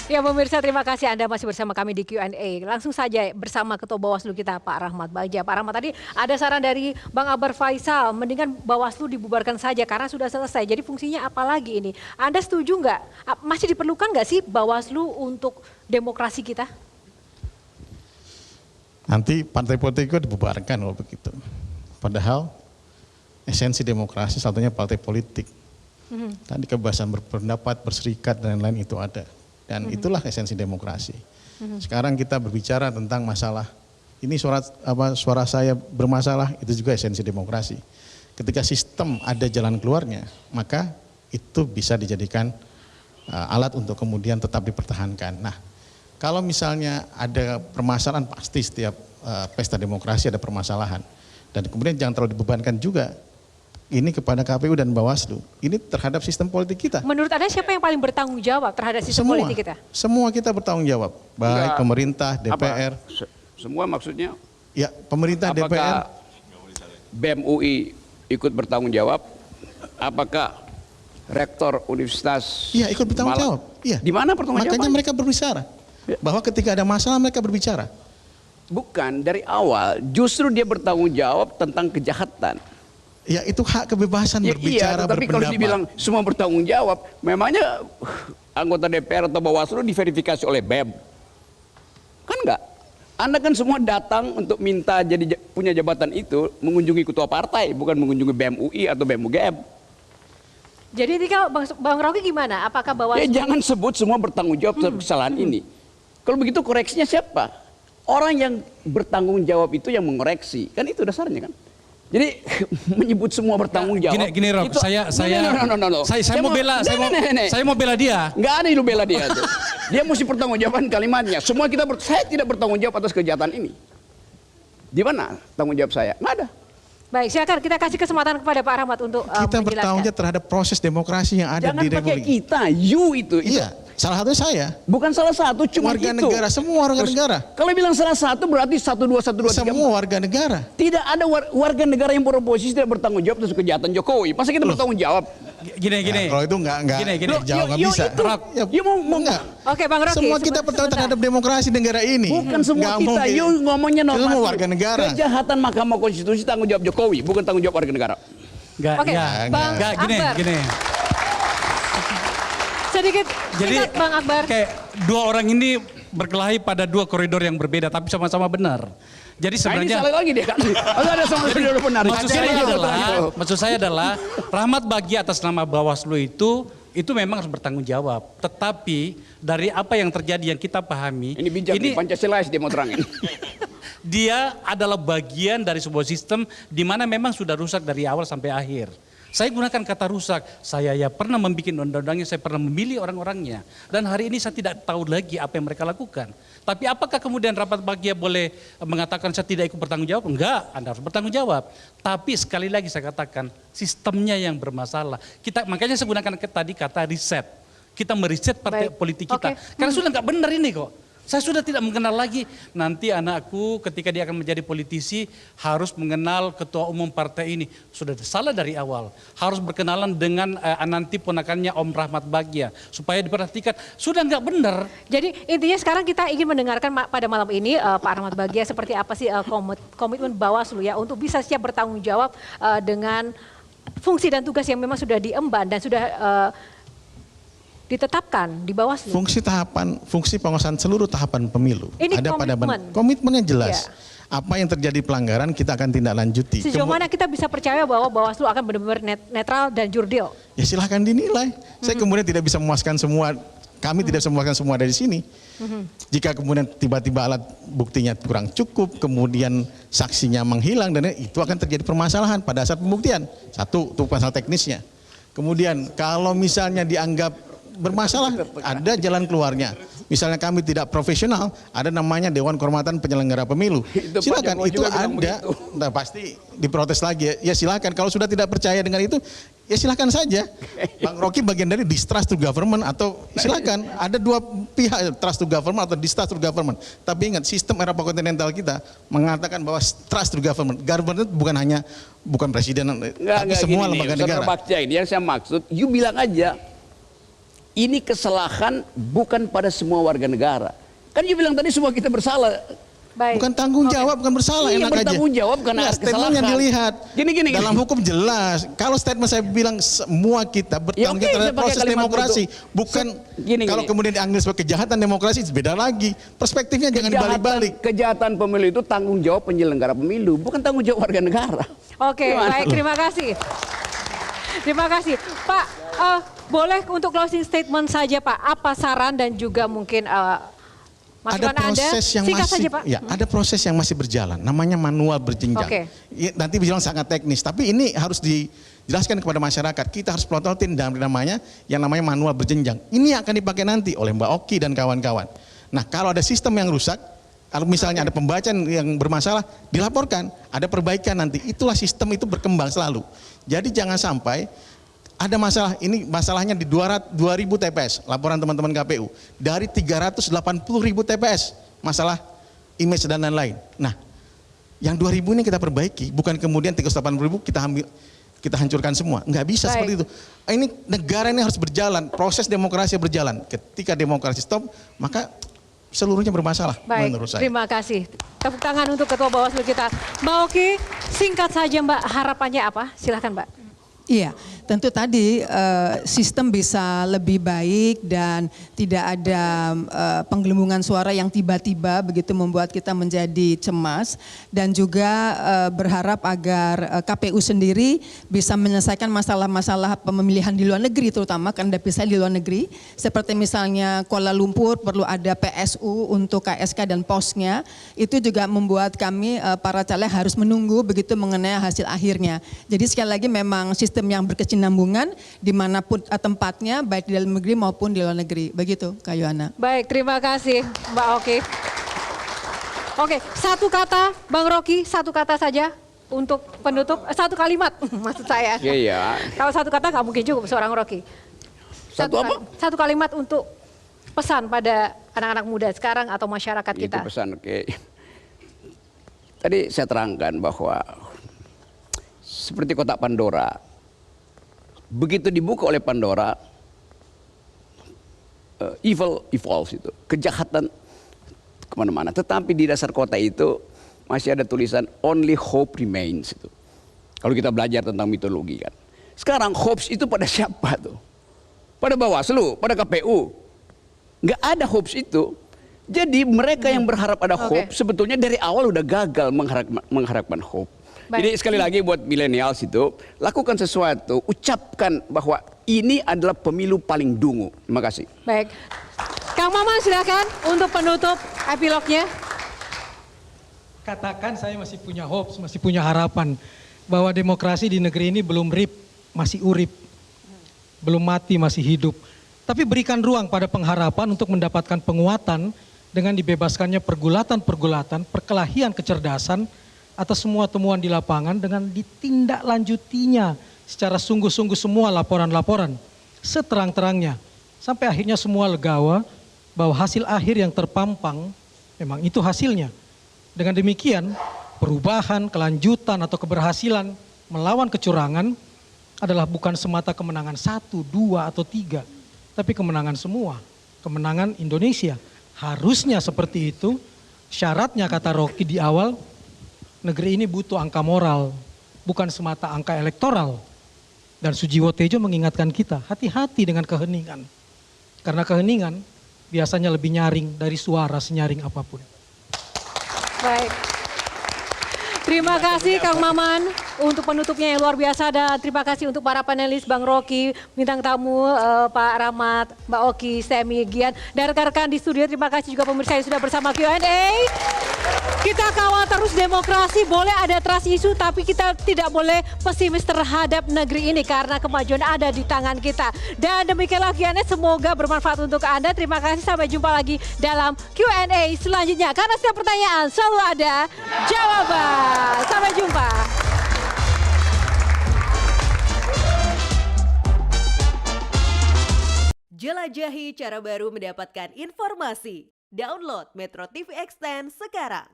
Ya pemirsa, terima kasih Anda masih bersama kami di Q&A. Langsung saja bersama Ketua Bawaslu kita Pak Rahmat Bagja. Pak Rahmat, tadi ada saran dari Bang Akbar Faisal, mendingan Bawaslu dibubarkan saja karena sudah selesai. Jadi fungsinya apa lagi ini? Anda setuju nggak? Masih diperlukan nggak sih Bawaslu untuk demokrasi kita? Nanti partai politik itu dibubarkan kalau begitu. Padahal esensi demokrasi satunya partai politik. Tadi kebebasan berpendapat, berserikat dan lain-lain itu ada. Dan itulah esensi demokrasi. Sekarang kita berbicara tentang masalah, ini suara saya bermasalah, itu juga esensi demokrasi. Ketika sistem ada jalan keluarnya, maka itu bisa dijadikan alat untuk kemudian tetap dipertahankan. Nah, kalau misalnya ada permasalahan, pasti setiap pesta demokrasi ada permasalahan. Dan kemudian jangan terlalu dibebankan juga ini kepada KPU dan Bawaslu, ini terhadap sistem politik kita. Menurut Anda siapa yang paling bertanggung jawab terhadap sistem politik kita? Semua kita bertanggung jawab, baik pemerintah, DPR. Semua maksudnya? Ya, pemerintah, apakah DPR. BEM UI ikut bertanggung jawab? Apakah rektor universitas? Iya, ikut bertanggung jawab. Iya. Di mana pertanggung jawaban? Makanya mereka berbicara. Bahwa ketika ada masalah mereka berbicara. Bukan, dari awal justru dia bertanggung jawab tentang kejahatan. Ya itu hak kebebasan berbicara, tapi kalau dibilang semua bertanggung jawab, memangnya anggota DPR atau Bawaslu diverifikasi oleh BEM? Kan enggak. Anda kan semua datang untuk minta jadi punya jabatan itu, mengunjungi ketua partai, bukan mengunjungi BEM UI atau BEM UGM. Jadi ini kalau Bang Rocky gimana? Apakah Bawaslu? Ya jangan sebut semua bertanggung jawab atas kesalahan ini. Kalau begitu koreksinya siapa? Orang yang bertanggung jawab itu yang mengoreksi. Kan itu dasarnya kan. Jadi menyebut semua bertanggung jawab. Gini Rob, itu, saya mau bela dia. Nggak ada yang bela dia tuh. Dia mesti pertanggungjawaban kalimatnya. Semua saya tidak bertanggung jawab atas kejahatan ini. Di mana tanggung jawab saya? Nggak ada. Baik, silakan kita kasih kesempatan kepada Pak Rahmat untuk kita bertanggung jawab terhadap proses demokrasi yang ada di Republik. Jangan pakai kita, you itu. Iya, salah satu saya. Bukan salah satu, cuma warga itu. Negara, semua warga negara. Kalau bilang salah satu berarti 1, 2, 1, 2, 3. Semua warga negara. Tidak ada warga negara yang beroposisi tidak bertanggung jawab atas kejahatan Jokowi. Masa kita bertanggung jawab? Gini. Ya, kalau itu enggak jawab nggak bisa. Mau enggak. Oke, Bang Rocky. Semua kita bertanggung terhadap demokrasi negara ini. Bukan semua kita, you ngomongnya normatif. Semua warga negara. Kejahatan Mahkamah Konstitusi tanggung jawab Jokowi, bukan tanggung jawab warga negara. Enggak, gini. Sedikit Jadi Bang Akbar. kayak dua orang ini berkelahi pada dua koridor yang berbeda tapi sama-sama benar. Jadi sebenarnya ini salah lagi dia kan. Ada sama koridor benar. Maksud saya adalah Rahmat Bagja atas nama Bawaslu itu memang harus bertanggung jawab. Tetapi dari apa yang terjadi yang kita pahami, ini bijak nih, Pancasila dia mau terangin. Dia adalah bagian dari sebuah sistem di mana memang sudah rusak dari awal sampai akhir. Saya gunakan kata rusak, saya ya pernah membuat undang-undangnya, saya pernah memilih orang-orangnya. Dan hari ini saya tidak tahu lagi apa yang mereka lakukan. Tapi apakah kemudian Rahmat Bagja boleh mengatakan saya tidak ikut bertanggung jawab? Enggak, Anda harus bertanggung jawab. Tapi sekali lagi saya katakan, sistemnya yang bermasalah. Makanya saya gunakan tadi kata riset. Kita meriset partai politik kita. Karena sudah nggak benar ini kok. Saya sudah tidak mengenal lagi, nanti anakku ketika dia akan menjadi politisi harus mengenal ketua umum partai ini. Sudah salah dari awal, harus berkenalan dengan nanti ponakannya Om Rahmat Bagja. Supaya diperhatikan, sudah nggak benar. Jadi intinya sekarang kita ingin mendengarkan pada malam ini Pak Rahmat Bagja seperti apa sih komitmen Bawaslu ya untuk bisa siap bertanggung jawab dengan fungsi dan tugas yang memang sudah diemban dan sudah ditetapkan di Bawaslu. Fungsi pengawasan seluruh tahapan pemilu. Ini ada komitmen. Komitmennya jelas. Ya. Apa yang terjadi pelanggaran kita akan tindak lanjuti. Sejauh mana kita bisa percaya bahwa Bawaslu akan benar-benar netral dan jurdil? Ya silahkan dinilai. Saya kemudian tidak bisa memuaskan semua. Kami tidak bisa memuaskan semua dari sini. Jika kemudian tiba-tiba alat buktinya kurang cukup, kemudian saksinya menghilang dan itu akan terjadi permasalahan pada saat pembuktian. Satu, itu masalah teknisnya. Kemudian kalau misalnya dianggap bermasalah, ada jalan keluarnya. Misalnya kami tidak profesional, ada namanya Dewan Kehormatan Penyelenggara Pemilu. Silakan, itu ada. Nah, pasti diprotes lagi. Ya silakan, kalau sudah tidak percaya dengan itu, ya silakan saja. Bang Rocky bagian dari distrust to government atau silakan. Ada dua pihak, trust to government atau distrust to government. Tapi ingat, sistem era kontinental kita mengatakan bahwa trust to government. Government bukan presiden, tapi semua lembaga negara. Bagja ini yang saya maksud, you bilang aja. ini kesalahan bukan pada semua warga negara. Kan you bilang tadi semua kita bersalah. Baik. Bukan tanggung jawab, bukan bersalah, Iya, enak aja. bertanggung jawab karena Nah, statement yang kesalahan. dilihat. Gini. Dalam hukum jelas. Kalau statement saya bilang semua kita bertanggung Ya, oke, jawab terhadap saya pakai proses kalimat demokrasi. itu. Bukan Gini. kalau kemudian dianggap sebagai kejahatan demokrasi, beda lagi. Perspektifnya jangan dibalik-balik. Kejahatan pemilu itu tanggung jawab penyelenggara pemilu, bukan tanggung jawab warga negara. Oke, Gimana? baik, terima kasih. Terima kasih. Pak, boleh untuk closing statement saja Pak, apa saran dan juga mungkin masukan Ada proses Anda? yang Singkat masih, saja Pak. ya, ada proses yang masih berjalan. Namanya manual berjenjang. Oke. Ya, nanti berjalan sangat teknis, tapi ini harus dijelaskan kepada masyarakat. Kita harus pelototin dalam yang namanya manual berjenjang. Ini yang akan dipakai nanti oleh Mbak Oki dan kawan-kawan. Nah, kalau ada sistem yang rusak, kalau misalnya ada pembacaan yang bermasalah, dilaporkan, ada perbaikan nanti. Itulah sistem itu berkembang selalu. Jadi jangan sampai ada masalah, ini masalahnya di 200.000 TPS, laporan teman-teman KPU. Dari 380.000 TPS, masalah image dan lain-lain. Nah, yang 2.000 ini kita perbaiki, bukan kemudian 380.000 kita hancurkan semua. Nggak bisa Baik. seperti itu. Ini negara ini harus berjalan, proses demokrasi berjalan. Ketika demokrasi stop, maka seluruhnya bermasalah Baik, menurut saya. terima kasih. Tepuk tangan untuk Ketua Bawaslu kita. Mbak Oki, singkat saja Mbak, harapannya apa? Silahkan Mbak. Iya, tentu tadi sistem bisa lebih baik dan tidak ada penggelembungan suara yang tiba-tiba begitu membuat kita menjadi cemas, dan juga berharap agar KPU sendiri bisa menyelesaikan masalah-masalah pemilihan di luar negeri, terutama kan ada bisa di luar negeri, seperti misalnya Kuala Lumpur perlu ada PSU untuk KSK dan posnya, itu juga membuat kami para caleg harus menunggu begitu mengenai hasil akhirnya. Jadi sekali lagi memang sistem yang berkesinambungan dimanapun tempatnya, baik di dalam negeri maupun di luar negeri. Begitu, Kak Yohana. Baik, terima kasih Mbak Oki. Oke, satu kata Bang Rocky, satu kata saja untuk penutup, satu kalimat maksud saya. Iya. Kalau satu kata nggak mungkin cukup seorang Rocky. Satu apa? Satu kalimat untuk pesan pada anak-anak muda sekarang atau masyarakat Itu kita. pesan, oke. Tadi saya terangkan bahwa seperti kotak Pandora, begitu dibuka oleh Pandora, evil evolves itu, kejahatan kemana-mana. Tetapi di dasar kotak itu masih ada tulisan only hope remains itu. Kalau kita belajar tentang mitologi kan. Sekarang hopes itu pada siapa tuh? Pada Bawaslu, pada KPU. Nggak ada hopes itu. Jadi mereka yang berharap ada hope sebetulnya dari awal udah gagal mengharapkan hope. Baik. Jadi sekali lagi buat milenials itu, lakukan sesuatu, ucapkan bahwa ini adalah pemilu paling dungu. Terima kasih. Baik, Kang Maman silakan untuk penutup epilognya. Katakan saya masih punya hopes, masih punya harapan bahwa demokrasi di negeri ini belum rip, masih urip, belum mati, masih hidup. Tapi berikan ruang pada pengharapan untuk mendapatkan penguatan dengan dibebaskannya pergulatan-pergulatan, perkelahian kecerdasan atas semua temuan di lapangan dengan ditindaklanjutinya secara sungguh-sungguh semua laporan-laporan seterang-terangnya sampai akhirnya semua legawa bahwa hasil akhir yang terpampang memang itu hasilnya. Dengan demikian perubahan, kelanjutan atau keberhasilan melawan kecurangan adalah bukan semata kemenangan 1, 2 atau 3, tapi kemenangan semua, kemenangan Indonesia. Harusnya seperti itu. Syaratnya kata Rocky di awal, negeri ini butuh angka moral, bukan semata angka elektoral. Dan Sujiwo Tejo mengingatkan kita, hati-hati dengan keheningan. Karena keheningan biasanya lebih nyaring dari suara senyaring apapun. Baik. Terima kasih Kang Maman untuk penutupnya yang luar biasa, dan terima kasih untuk para panelis Bang Rocky, bintang tamu Pak Rahmat, Mbak Oki, Semi, Gian, dan rekan-rekan di studio. Terima kasih juga pemirsa yang sudah bersama Q&A. Kita kawal terus demokrasi, boleh ada trust isu tapi kita tidak boleh pesimis terhadap negeri ini karena kemajuan ada di tangan kita. Dan demikianlah Q&A, semoga bermanfaat untuk Anda. Terima kasih, sampai jumpa lagi dalam Q&A selanjutnya. Karena setiap pertanyaan selalu ada jawaban. Sampai jumpa. Jelajahi cara baru mendapatkan informasi. Download Metro TV Extend sekarang.